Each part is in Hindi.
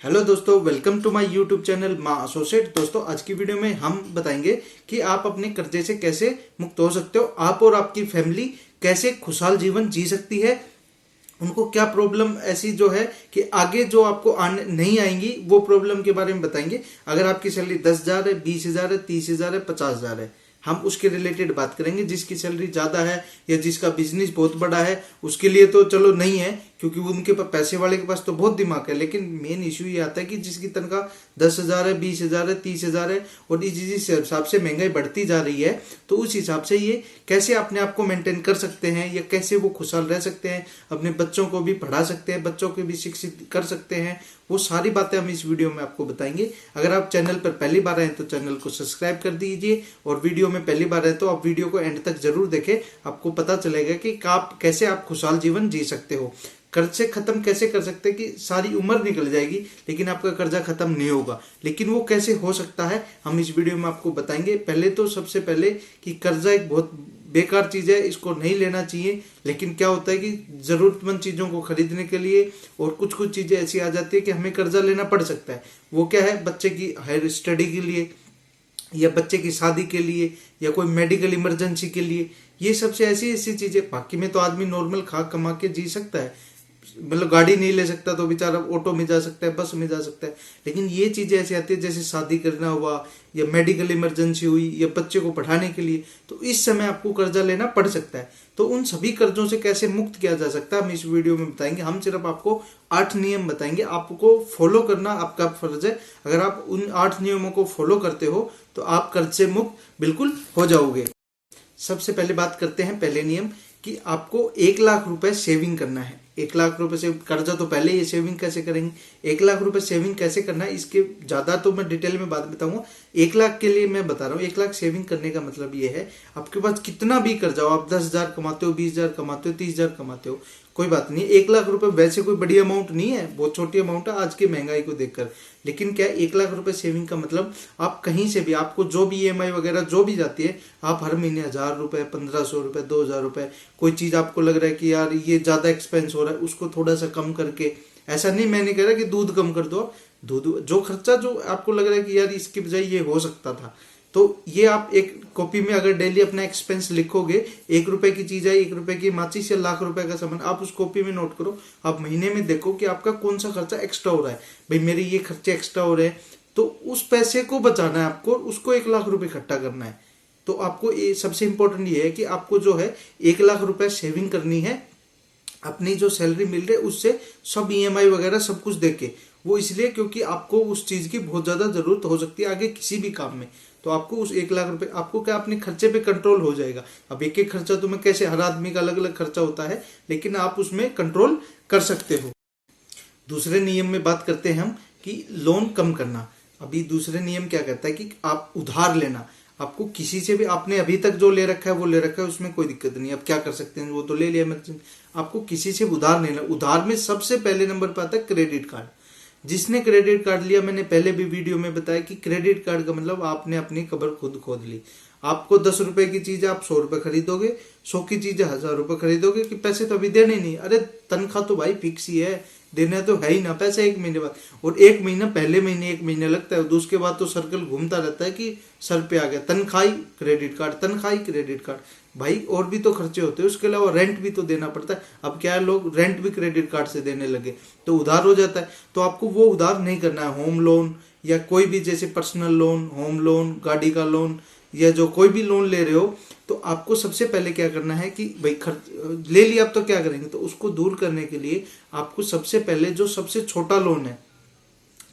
हेलो दोस्तों, welcome to my YouTube channel Maa associate. दोस्तों, आज की वीडियो में हम बताएंगे कि आप अपने कर्जे से कैसे मुक्त हो सकते हो। आप और आपकी फैमिली कैसे खुशहाल जीवन जी सकती है। उनको क्या प्रॉब्लम ऐसी जो है कि आगे जो आपको आने नहीं आएंगी, वो प्रॉब्लम के बारे में बताएंगे। अगर आपकी सैलरी 10,000 है, 20,000 है, 30,000 है, 50,000 है, हम उसके रिलेटेड बात करेंगे। जिसकी सैलरी ज्यादा है या जिसका बिजनेस बहुत बड़ा है, उसके लिए तो चलो नहीं है, क्योंकि उनके पास पैसे वाले के पास तो बहुत दिमाग है। लेकिन मेन इश्यू ये आता है कि जिसकी तनख्वाह 10,000 है, 20,000 है, 30,000 है, और जिस हिसाब से महंगाई बढ़ती जा रही है, तो उस हिसाब से ये कैसे अपने आप को मेंटेन कर सकते हैं या कैसे वो खुशहाल रह सकते हैं, अपने बच्चों को भी पढ़ा सकते हैं, बच्चों को भी शिक्षित कर सकते हैं। वो सारी बातें हम इस वीडियो में आपको बताएंगे। अगर आप चैनल पर पहली बार आए तो चैनल को सब्सक्राइब कर दीजिए, और वीडियो में पहली बार आए तो आप वीडियो को एंड तक जरूर देखें। आपको पता चलेगा कि आप खुशहाल जीवन जी सकते हो। कर्ज से खत्म कैसे कर सकते हैं कि सारी उम्र निकल जाएगी लेकिन आपका कर्जा खत्म नहीं होगा। लेकिन वो कैसे हो सकता है, हम इस वीडियो में आपको बताएंगे। पहले तो सबसे पहले कि कर्जा एक बहुत बेकार चीज है, इसको नहीं लेना चाहिए। लेकिन क्या होता है कि जरूरतमंद चीजों को खरीदने के लिए और कुछ कुछ चीजें ऐसी आ जाती है कि हमें कर्जा लेना पड़ सकता है। वो क्या है, बच्चे की हायर स्टडी के लिए, या बच्चे की शादी के लिए, या कोई मेडिकल इमरजेंसी के लिए। ये सबसे ऐसी ऐसी चीजें। बाकी में तो आदमी नॉर्मल खा कमा के जी सकता है, मतलब गाड़ी नहीं ले सकता तो बेचारा ऑटो में जा सकता है, बस में जा सकता है। लेकिन ये चीजें ऐसी आती है जैसे शादी करना हुआ, या मेडिकल इमरजेंसी हुई, या बच्चे को पढ़ाने के लिए, तो इस समय आपको कर्जा लेना पड़ सकता है। तो उन सभी कर्जों से कैसे मुक्त किया जा सकता है, हम इस वीडियो में बताएंगे। हम सिर्फ आपको 8 नियम बताएंगे, आपको फॉलो करना आपका फर्ज है। अगर आप उन 8 नियमों को फॉलो करते हो तो आप कर्ज से मुक्त बिल्कुल हो जाओगे। सबसे पहले बात करते हैं पहले नियम कि आपको 1 लाख रुपए सेविंग करना है। 1 लाख रुपए से कर्जा तो पहले, ये सेविंग कैसे करेंगे। 1 लाख रुपए सेविंग कैसे करना है, इसके ज्यादा तो मैं डिटेल में बात बताऊंगा। 1 लाख के लिए मैं बता रहा हूँ। 1 लाख सेविंग करने का मतलब ये है, आपके पास कितना भी कर्जा हो, आप 10,000 कमाते हो, 20,000 कमाते हो, 30,000 कमाते हो, कोई बात नहीं। 1 लाख रुपए वैसे कोई बड़ी अमाउंट नहीं है, बहुत छोटी अमाउंट है आज की महंगाई को देखकर। लेकिन क्या 1 लाख रुपए सेविंग का मतलब, आप कहीं से भी, आपको जो भी ईएमआई वगैरह जो भी जाती है, आप हर महीने 1,000 रुपए, 1,500 रुपए, 2,000 रुपए, कोई चीज आपको लग रहा है कि यार ये ज्यादा एक्सपेंस हो रहा है, उसको थोड़ा सा कम करके। ऐसा नहीं, मैं नहीं कह रहा कि दूध कम कर दो, दूध जो खर्चा जो आपको लग रहा है कि यार इसकी बजाय ये हो सकता था, तो ये आप एक कॉपी में अगर डेली अपना एक्सपेंस लिखोगे, 1 रुपए की चीज है, 1 रुपए की माचिस या लाख रुपए का सामान, आप उस कॉपी में नोट करो। आप महीने में देखो कि आपका कौन सा खर्चा एक्स्ट्रा हो रहा है। भाई मेरे ये खर्चे एक्स्ट्रा हो रहे हैं, तो उस पैसे को बचाना है आपको, उसको 1 लाख रुपए इकट्ठा करना है। तो आपको ये सबसे इंपॉर्टेंट ये है कि आपको जो है 1 लाख रुपए सेविंग करनी है। अपनी जो सैलरी मिल रही है उससे सब ईएमआई वगैरह सब कुछ देके। वो इसलिए क्योंकि आपको उस चीज की बहुत ज्यादा जरूरत हो सकती है आगे किसी भी काम में। तो आपको उस 1 लाख रुपए, आपको क्या अपने खर्चे पे कंट्रोल हो जाएगा। अब एक एक खर्चा तुम्हें कैसे, हर आदमी का अलग अलग खर्चा होता है, लेकिन आप उसमें कंट्रोल कर सकते हो। दूसरे नियम में बात करते हैं हम कि लोन कम करना। अभी दूसरे नियम क्या कहता है कि आप उधार लेना। आपको किसी से भी, आपने अभी तक जो ले रखा है वो ले रखा है, उसमें कोई दिक्कत नहीं। अब क्या कर सकते हैं, वो तो ले लिया इमरजेंसी। आपको किसी से उधार नहीं लेना। उधार में सबसे पहले नंबर पर आता है क्रेडिट कार्ड। जिसने क्रेडिट कार्ड लिया, मैंने पहले भी वीडियो में बताया कि क्रेडिट कार्ड का मतलब आपने अपनी कब्र खुद खोद ली। आपको 10 रुपए की चीज आप 100 रुपए खरीदोगे, 100 की चीज 1,000 रुपए खरीदोगे कि पैसे तो अभी देने नहीं। अरे तनख्वाह तो भाई फिक्स ही है, देना तो है ही ना पैसे 1 महीने बाद। और 1 महीना, पहले महीने 1 महीने लगता है, उसके बाद तो सर्कल घूमता रहता है कि सर पे आ गया तनख्वाही क्रेडिट कार्ड, तनख्वाही क्रेडिट कार्ड। भाई और भी तो खर्चे होते हैं, उसके अलावा रेंट भी तो देना पड़ता है। अब क्या है, लोग रेंट भी क्रेडिट कार्ड से देने लगे, तो उधार हो जाता है। तो आपको वो उधार नहीं करना है। होम लोन या कोई भी, जैसे पर्सनल लोन, होम लोन, गाड़ी का लोन, या जो कोई भी लोन ले रहे हो, तो आपको सबसे पहले क्या करना है कि भाई खर्च ले लिया, अब तो क्या करेंगे, तो उसको दूर करने के लिए आपको सबसे पहले जो सबसे छोटा लोन है,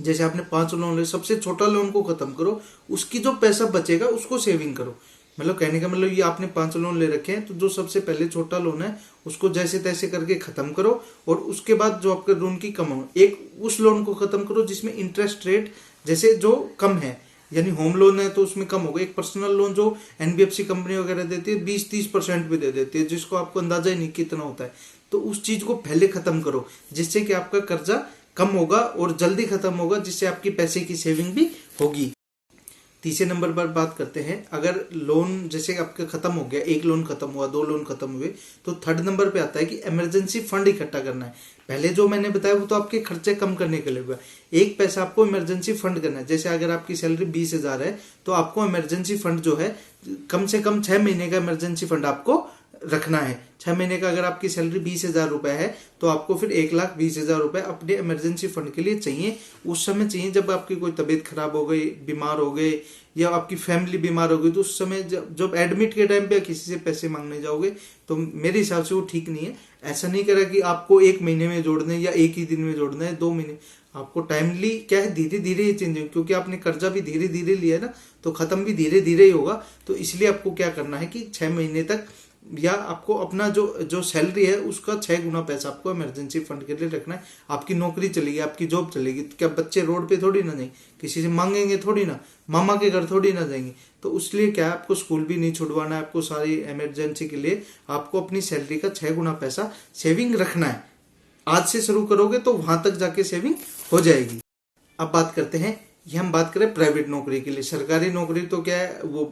जैसे आपने 5 लोन ले, सबसे छोटा लोन को खत्म करो, उसकी जो पैसा बचेगा उसको सेविंग करो। मतलब कहने का मतलब, ये आपने 5 लोन ले रखे हैं, तो जो सबसे पहले छोटा लोन है उसको जैसे तैसे करके खत्म करो, और उसके बाद जो आपके लोन की कम हो, एक उस लोन को खत्म करो जिसमें इंटरेस्ट रेट जैसे जो कम है, यानी होम लोन है तो उसमें कम होगा। एक पर्सनल लोन जो एनबीएफसी कंपनी वगैरह देती है 20-30% भी दे देती है, जिसको आपको अंदाजा ही नहीं कितना होता है। तो उस चीज को पहले खत्म करो, जिससे कि आपका कर्जा कम होगा और जल्दी खत्म होगा, जिससे आपकी पैसे की सेविंग भी होगी। तीसरे नंबर पर बात करते हैं, अगर लोन जैसे आपका खत्म हो गया, एक लोन खत्म हुआ, 2 लोन खत्म हुए, तो थर्ड नंबर पे आता है कि इमरजेंसी फंड इकट्ठा करना है। पहले जो मैंने बताया वो तो आपके खर्चे कम करने के लिए हुआ, एक पैसा आपको इमरजेंसी फंड करना है। जैसे अगर आपकी सैलरी 20,000 है तो आपको इमरजेंसी फंड जो है कम से कम 6 महीने का इमरजेंसी फंड आपको रखना है। 6 महीने का अगर आपकी सैलरी 20,000 रुपए है तो आपको फिर 1,20,000 रुपए अपने इमरजेंसी फंड के लिए चाहिए। उस समय चाहिए जब आपकी कोई तबीयत खराब हो गई, बीमार हो गए, या आपकी फैमिली बीमार हो गई, तो उस समय जब एडमिट के टाइम पे किसी से पैसे मांगने जाओगे तो मेरे हिसाब से वो ठीक नहीं है। ऐसा नहीं करा कि आपको 1 महीने में जोड़ने या एक ही दिन में जोड़ना है, 2 महीने। आपको टाइमली क्या है, धीरे धीरे ये चेंज है, क्योंकि आपने कर्जा भी धीरे धीरे लिया है ना, तो खत्म भी धीरे धीरे ही होगा। तो इसलिए आपको क्या करना है कि 6 महीने तक, या आपको अपना जो सैलरी है उसका 6 गुना पैसा आपको इमरजेंसी फंड के लिए रखना है। आपकी नौकरी चलेगी, आपकी जॉब चलेगी, तो क्या बच्चे रोड पे थोड़ी ना जाएंगे, किसी से मांगेंगे थोड़ी ना, मामा के घर थोड़ी ना जाएंगे। तो इसलिए क्या है, आपको स्कूल भी नहीं छुड़वाना है, आपको सारी इमरजेंसी के लिए आपको अपनी सैलरी का 6 गुना पैसा सेविंग रखना है। आज से शुरू करोगे तो वहां तक जाके सेविंग हो जाएगी। अब बात करते हैं, ये हम बात करें प्राइवेट नौकरी के लिए। सरकारी नौकरी तो क्या है, वो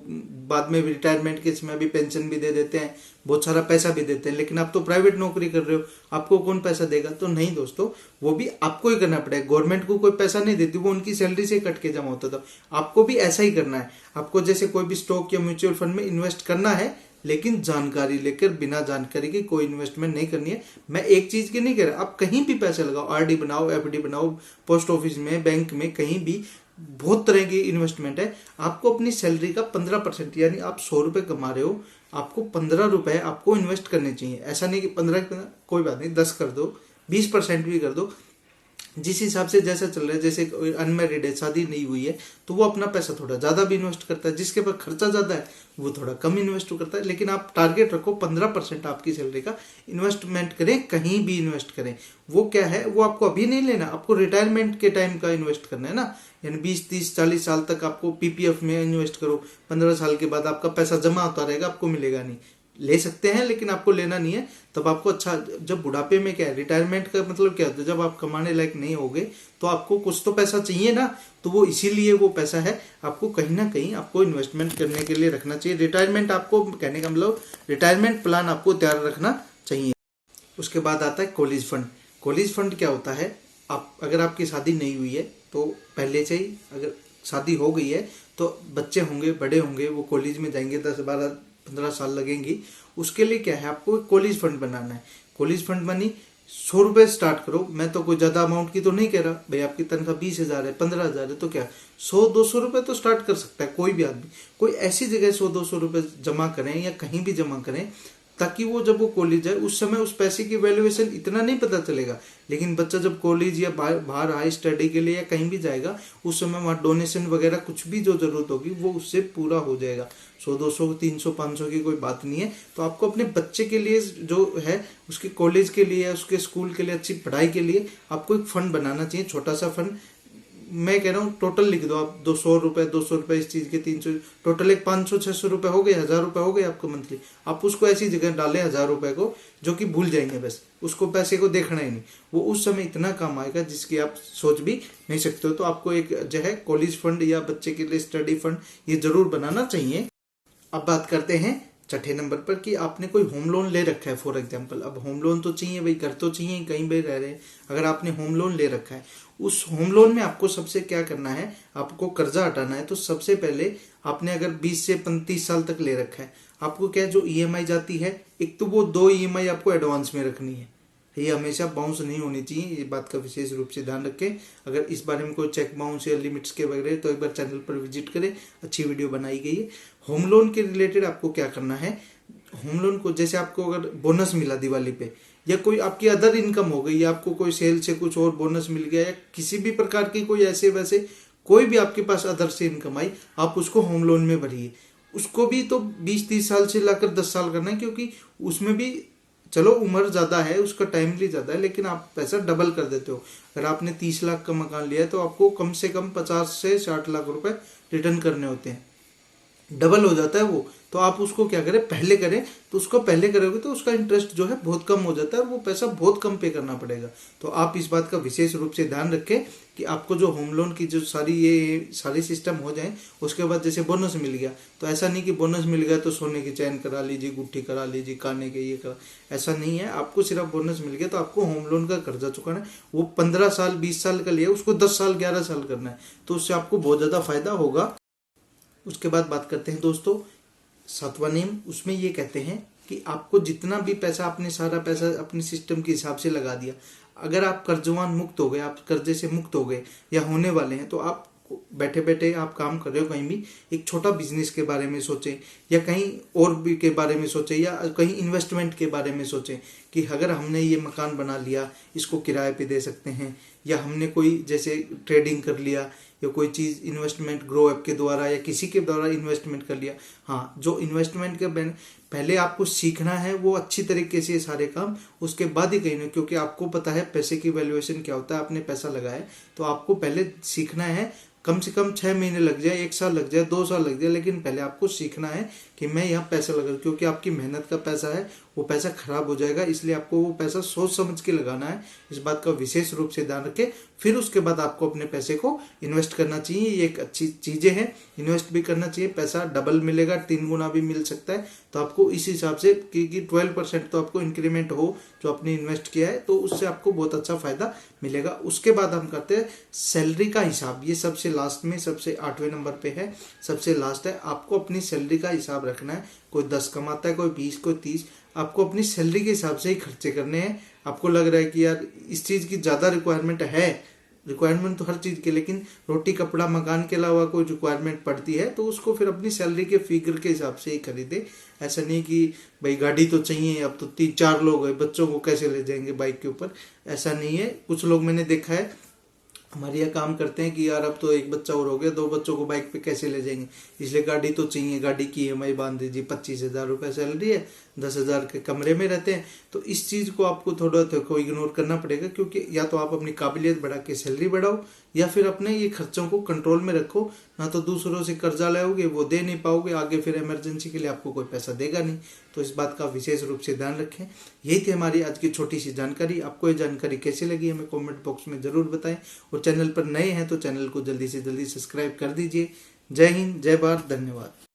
बाद में रिटायरमेंट के समय भी पेंशन भी दे देते हैं, बहुत सारा पैसा भी देते हैं। लेकिन आप तो प्राइवेट नौकरी कर रहे हो, आपको कौन पैसा देगा? तो नहीं दोस्तों, वो भी आपको ही करना पड़ेगा। गवर्नमेंट को कोई पैसा नहीं देती, वो उनकी सैलरी से कट के जमा होता था। आपको भी ऐसा ही करना है। आपको जैसे कोई भी स्टॉक या म्यूचुअल फंड में इन्वेस्ट करना है, लेकिन जानकारी लेकर, बिना जानकारी की कोई इन्वेस्टमेंट नहीं करनी है। मैं एक चीज की नहीं कह रहा, आप कहीं भी पैसा लगाओ, आरडी बनाओ, एफडी बनाओ, पोस्ट ऑफिस में, बैंक में, कहीं भी बहुत तरह की इन्वेस्टमेंट है। आपको अपनी सैलरी का 15%, यानी आप 100 रुपए कमा रहे हो, आपको 15 रुपए आपको इन्वेस्ट करने चाहिए। ऐसा नहीं कि 15 कोई बात नहीं, 10 कर दो, 20% भी कर दो, जिस हिसाब से जैसा चल रहा है। जैसे अनमैरिड है, शादी नहीं हुई है, तो वो अपना पैसा थोड़ा ज्यादा भी इन्वेस्ट करता है। जिसके पास खर्चा ज्यादा है वो थोड़ा कम इन्वेस्ट करता है। लेकिन आप टारगेट रखो 15% आपकी सैलरी का इन्वेस्टमेंट करें, कहीं भी इन्वेस्ट करें। वो क्या है, वो आपको अभी नहीं लेना, आपको रिटायरमेंट के टाइम का इन्वेस्ट करना है ना। यानी 20, 30, 40 साल तक आपको पीपीएफ में इन्वेस्ट करो। 15 साल के बाद आपका पैसा जमा होता रहेगा, आपको मिलेगा नहीं। ले सकते हैं लेकिन आपको लेना नहीं है। तब आपको अच्छा, जब बुढ़ापे में क्या है, रिटायरमेंट का मतलब क्या होता है, जब आप कमाने लायक नहीं होगे तो आपको कुछ तो पैसा चाहिए ना। तो वो इसीलिए वो पैसा है आपको कहीं ना कहीं आपको इन्वेस्टमेंट करने के लिए रखना चाहिए। रिटायरमेंट, आपको कहने का मतलब रिटायरमेंट प्लान आपको तैयार रखना चाहिए। उसके बाद आता है कॉलेज फंड। कॉलेज फंड क्या होता है, आप अगर आपकी शादी नहीं हुई है तो पहले से ही, अगर शादी हो गई है तो बच्चे होंगे, बड़े होंगे, वो कॉलेज में जाएंगे, 10, 12, 15 साल लगेंगी। उसके लिए क्या है, आपको कॉलेज फंड बनाना है। कॉलेज फंड बनी, 100 रुपए स्टार्ट करो। मैं तो कोई ज्यादा अमाउंट की तो नहीं कह रहा भाई, आपकी तनख्वाह 20,000 है, 15,000 है, तो क्या 100-200 रुपए तो स्टार्ट कर सकता है कोई भी आदमी। कोई ऐसी जगह 100-200 रुपए जमा करें या कहीं भी जमा करें, ताकि वो जब वो कॉलेज जाए उस समय उस पैसे की वैल्यूएशन इतना नहीं पता चलेगा। लेकिन बच्चा जब कॉलेज या बाहर हाई स्टडी के लिए या कहीं भी जाएगा, उस समय वहाँ डोनेशन वगैरह कुछ भी जो जरूरत होगी वो उससे पूरा हो जाएगा। 100-200, 300, 500 की कोई बात नहीं है। तो आपको अपने बच्चे के लिए जो है, उसके कॉलेज के लिए, उसके स्कूल के लिए, अच्छी पढ़ाई के लिए आपको एक फंड बनाना चाहिए, छोटा सा फंड। मैं कह रहा हूँ टोटल लिख दो आप, 200 रुपए, 200 रुपए इस चीज के, 300, टोटल एक 500-600 रुपए हो गए, 1,000 रुपए हो गए आपको मंथली। आप उसको ऐसी जगह डालें 1,000 रुपए को, जो कि भूल जाएंगे, बस उसको पैसे को देखना ही नहीं। वो उस समय इतना काम आएगा जिसकी आप सोच भी नहीं सकते हो। तो आपको एक जो है कॉलेज फंड या बच्चे के लिए स्टडी फंड, ये जरूर बनाना चाहिए। अब बात करते हैं छठे नंबर पर कि आपने कोई होम लोन ले रखा है फॉर एग्जांपल। अब होम लोन तो चाहिए भाई, घर तो चाहिए, कहीं भी रह रहे हैं। अगर आपने होम लोन ले रखा है, उस होम लोन में आपको सबसे क्या करना है, आपको कर्जा हटाना है। तो सबसे पहले आपने अगर 20 से 35 साल तक ले रखा है, आपको क्या जो ईएमआई जाती है, एक तो वो 2 ईएमआई आपको एडवांस में रखनी है। ये हमेशा बाउंस नहीं होनी चाहिए, ये बात का विशेष रूप से ध्यान रखें। अगर इस बारे में कोई चेक बाउंस या लिमिट्स के वगैरह, तो एक बार चैनल पर विजिट करें, अच्छी वीडियो बनाई गई है। होम लोन के रिलेटेड आपको क्या करना है, होम लोन को जैसे आपको अगर बोनस मिला दिवाली पे, या कोई आपकी अदर इनकम हो गई, या आपको कोई सेल से कुछ और बोनस मिल गया, या किसी भी प्रकार की कोई ऐसे वैसे कोई भी आपके पास अदर से इनकम आई, आप उसको होम लोन में भरिए। उसको भी तो 20-30 साल से लाकर 10 साल करना है, क्योंकि उसमें भी चलो उम्र ज्यादा है, उसका टाइम भी ज्यादा है, लेकिन आप पैसा डबल कर देते हो। अगर आपने 30 लाख का मकान लिया है तो आपको कम से कम 50 से 60 लाख रुपए रिटर्न करने होते हैं। डबल हो जाता है वो, तो आप उसको क्या करें, पहले करें। तो उसको पहले करोगे तो उसका इंटरेस्ट जो है बहुत कम हो जाता है और वो पैसा बहुत कम पे करना पड़ेगा। तो आप इस बात का विशेष रूप से ध्यान रखें कि आपको जो होम लोन की जो सारी सिस्टम हो जाए, उसके बाद जैसे बोनस मिल गया, तो ऐसा नहीं कि बोनस मिल गया तो सोने की चैन करा लीजिए, गुट्ठी करा लीजिए, खाने के ये करा, ऐसा नहीं है। आपको सिर्फ बोनस मिल गया तो आपको होम लोन का कर्जा चुकाना है। वो 15 साल 20 साल का लिया, उसको 10 साल 11 साल करना है, तो उससे आपको बहुत ज़्यादा फायदा होगा। उसके बाद बात करते हैं दोस्तों 7वां नियम। उसमें ये कहते हैं कि आपको जितना भी पैसा, आपने सारा पैसा अपने सिस्टम के हिसाब से लगा दिया, अगर आप कर्जवान मुक्त हो गए, आप कर्जे से मुक्त हो गए या होने वाले हैं, तो आप बैठे बैठे आप काम कर रहे हो कहीं भी, एक छोटा बिजनेस के बारे में सोचें या कहीं और भी के बारे में सोचें या कहीं इन्वेस्टमेंट के बारे में सोचें कि अगर हमने ये मकान बना लिया, इसको किराए पे दे सकते हैं, या हमने कोई जैसे ट्रेडिंग कर लिया या कोई चीज़ इन्वेस्टमेंट ग्रो ऐप के द्वारा या किसी के द्वारा इन्वेस्टमेंट कर लिया। हाँ, जो इन्वेस्टमेंट के पहले आपको सीखना है वो अच्छी तरीके से सारे काम, उसके बाद ही कहीं ना, क्योंकि आपको पता है पैसे की वैल्यूएशन क्या होता है। आपने पैसा लगाया तो आपको पहले सीखना है, कम से कम 6 महीने लग जाए, 1 साल लग जाए, 2 साल लग जाए, लेकिन पहले आपको सीखना है कि मैं यहाँ पैसा लगा, क्योंकि आपकी मेहनत का पैसा है, वो पैसा खराब हो जाएगा, इसलिए आपको वो पैसा सोच समझ के लगाना है। इस बात का विशेष रूप से ध्यान रखें। फिर उसके बाद आपको अपने पैसे को इन्वेस्ट करना चाहिए। ये एक अच्छी चीज़ें हैं, इन्वेस्ट भी करना चाहिए, पैसा डबल मिलेगा, 3 गुना भी मिल सकता है। तो आपको इस हिसाब से कि 12% तो आपको इंक्रीमेंट हो जो आपने इन्वेस्ट किया है, तो उससे आपको बहुत अच्छा फायदा मिलेगा। उसके बाद हम करते हैं सैलरी का हिसाब। ये सबसे लास्ट में, सबसे 8वें नंबर पे है, सबसे लास्ट है। आपको अपनी सैलरी का हिसाब रखना है। कोई 10 कमाता है, कोई 20, कोई 30, आपको अपनी सैलरी के हिसाब से ही खर्चे करने हैं। आपको लग रहा है कि यार इस चीज़ की ज़्यादा रिक्वायरमेंट है, रिक्वायरमेंट तो हर चीज़ की, लेकिन रोटी कपड़ा मकान के अलावा कोई रिक्वायरमेंट पड़ती है तो उसको फिर अपनी सैलरी के फिगर के हिसाब से ही खरीदे। ऐसा नहीं कि भाई गाड़ी तो चाहिए, अब तो 3-4 लोग हैं, बच्चों को कैसे ले जाएंगे बाइक के ऊपर, ऐसा नहीं है। कुछ लोग मैंने देखा है हमारे यहाँ काम करते हैं कि यार अब तो एक बच्चा और हो गया, 2 बच्चों को बाइक पे कैसे ले जाएंगे, इसलिए गाड़ी तो चाहिए, गाड़ी की EMI बांध दीजिए, 25,000 रुपये सैलरी है, 10,000 के कमरे में रहते हैं। तो इस चीज़ को आपको थोड़ा तो इग्नोर करना पड़ेगा, क्योंकि या तो आप अपनी काबिलियत बढ़ा के सैलरी बढ़ाओ या फिर अपने ये खर्चों को कंट्रोल में रखो। ना तो दूसरों से कर्जा लाओगे, वो दे नहीं पाओगे, आगे फिर इमरजेंसी के लिए आपको कोई पैसा देगा नहीं। तो इस बात का विशेष रूप से ध्यान रखें। यही थी हमारी आज की छोटी सी जानकारी। आपको ये जानकारी कैसी लगी हमें कमेंट बॉक्स में ज़रूर बताएं, और चैनल पर नए हैं तो चैनल को जल्दी से जल्दी सब्सक्राइब कर दीजिए। जय हिंद, जय भारत, धन्यवाद।